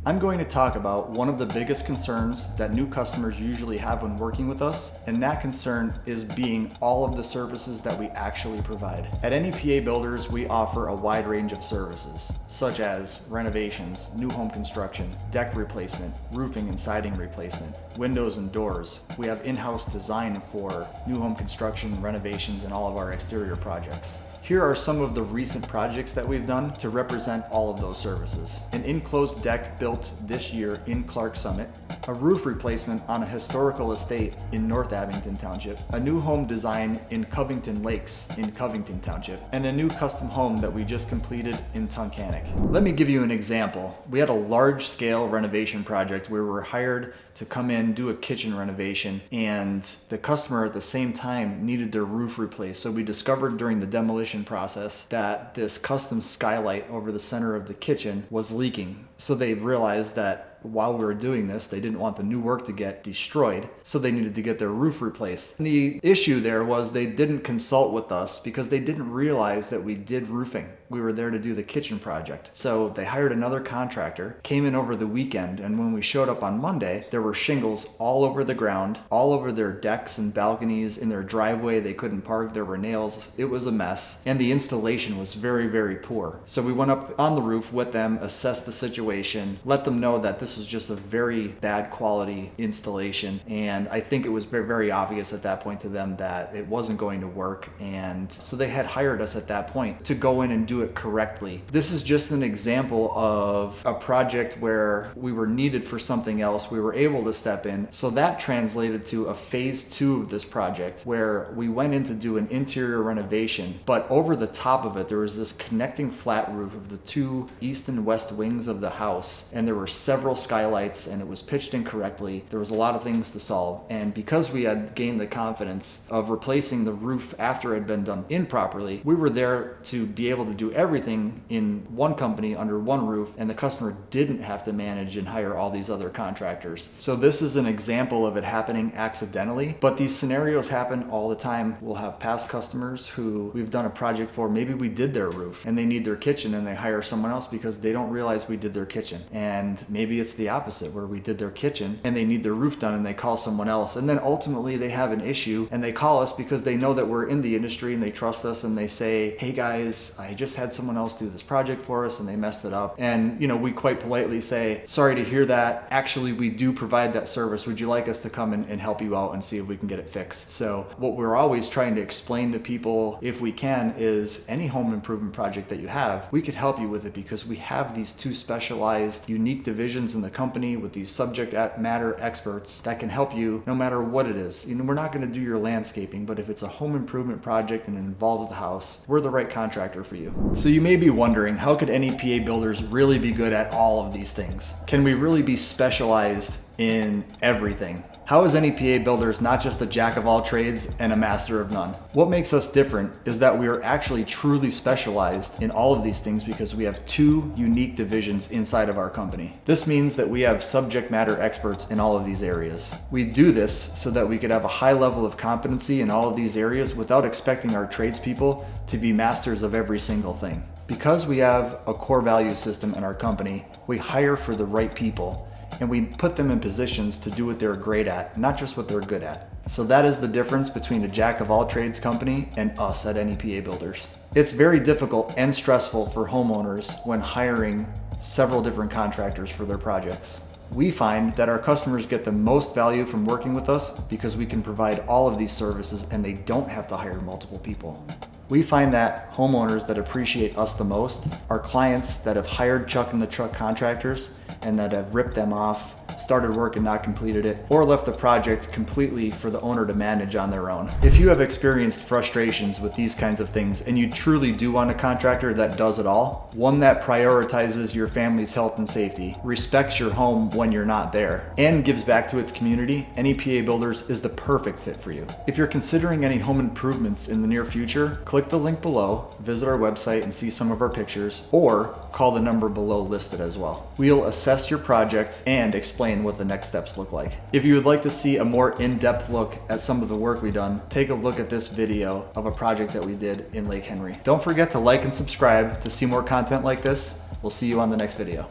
I'm going to talk about one of the biggest concerns that new customers usually have when working with us, and that concern is being all of the services that we actually provide. At NEPA Builders, we offer a wide range of services, such as renovations, new home construction, deck replacement, roofing and siding replacement, windows and doors. We have in-house design for new home construction, renovations, and all of our exterior projects. Here are some of the recent projects that we've done to represent all of those services. An enclosed deck built this year in Clark Summit, a roof replacement on a historical estate in North Abington Township, a new home design in Covington Lakes in Covington Township, and a new custom home that we just completed in Tunkhannock. Let me give you an example. We had a large-scale renovation project where we were hired to come in, do a kitchen renovation, and the customer at the same time needed their roof replaced. So we discovered during the demolition process that this custom skylight over the center of the kitchen was leaking. So they realized that while we were doing this, they didn't want the new work to get destroyed, so they needed to get their roof replaced. And the issue there was they didn't consult with us because they didn't realize that we did roofing. We were there to do the kitchen project. So they hired another contractor, came in over the weekend, and when we showed up on Monday, there were shingles all over the ground, all over their decks and balconies, in their driveway. They couldn't park, there were nails. It was a mess, and the installation was very, very poor. So we went up on the roof with them, assessed the situation, let them know that this was just a very bad quality installation, and I think it was very obvious at that point to them that it wasn't going to work, and so they had hired us at that point to go in and do it correctly. This is just an example of a project where we were needed for something else. We were able to step in, so that translated to a phase 2 of this project where we went in to do an interior renovation, but over the top of it there was this connecting flat roof of the 2 east and west wings of the house, and there were several skylights, and it was pitched incorrectly. There was a lot of things to solve, and because we had gained the confidence of replacing the roof after it had been done improperly, we were there to be able to do everything in one company under one roof, and the customer didn't have to manage and hire all these other contractors. So this is an example of it happening accidentally, but these scenarios happen all the time. We'll have past customers who we've done a project for, maybe we did their roof and they need their kitchen, and they hire someone else because they don't realize we did their kitchen. And maybe it's the opposite, where we did their kitchen and they need their roof done and they call someone else, and then ultimately they have an issue and they call us because they know that we're in the industry and they trust us, and they say, hey guys, I just had someone else do this project for us and they messed it up. And we quite politely say, sorry to hear that. Actually, we do provide that service. Would you like us to come and help you out and see if we can get it fixed? So what we're always trying to explain to people, if we can, is any home improvement project that you have, we could help you with it because we have these 2 specialized, unique divisions in the company with these subject matter experts that can help you no matter what it is. We're not going to do your landscaping, but if it's a home improvement project and it involves the house, we're the right contractor for you. So you may be wondering, how could NEPA Builders really be good at all of these things? Can we really be specialized in everything? How is NEPA Builders not just a jack of all trades and a master of none? What makes us different is that we are actually truly specialized in all of these things because we have 2 unique divisions inside of our company. This means that we have subject matter experts in all of these areas. We do this so that we could have a high level of competency in all of these areas without expecting our tradespeople to be masters of every single thing. Because we have a core value system in our company, we hire for the right people, and we put them in positions to do what they're great at, not just what they're good at. So that is the difference between a jack of all trades company and us at NEPA Builders. It's very difficult and stressful for homeowners when hiring several different contractors for their projects. We find that our customers get the most value from working with us because we can provide all of these services and they don't have to hire multiple people. We find that homeowners that appreciate us the most are clients that have hired Chuck in the Truck contractors and that have ripped them off, started work and not completed it, or left the project completely for the owner to manage on their own. If you have experienced frustrations with these kinds of things and you truly do want a contractor that does it all, one that prioritizes your family's health and safety, respects your home when you're not there, and gives back to its community, NEPA Builders is the perfect fit for you. If you're considering any home improvements in the near future, click the link below, visit our website and see some of our pictures, or call the number below listed as well. We'll assess your project and explain what the next steps look like. If you would like to see a more in-depth look at some of the work we've done, take a look at this video of a project that we did in Lake Henry. Don't forget to like and subscribe to see more content like this. We'll see you on the next video.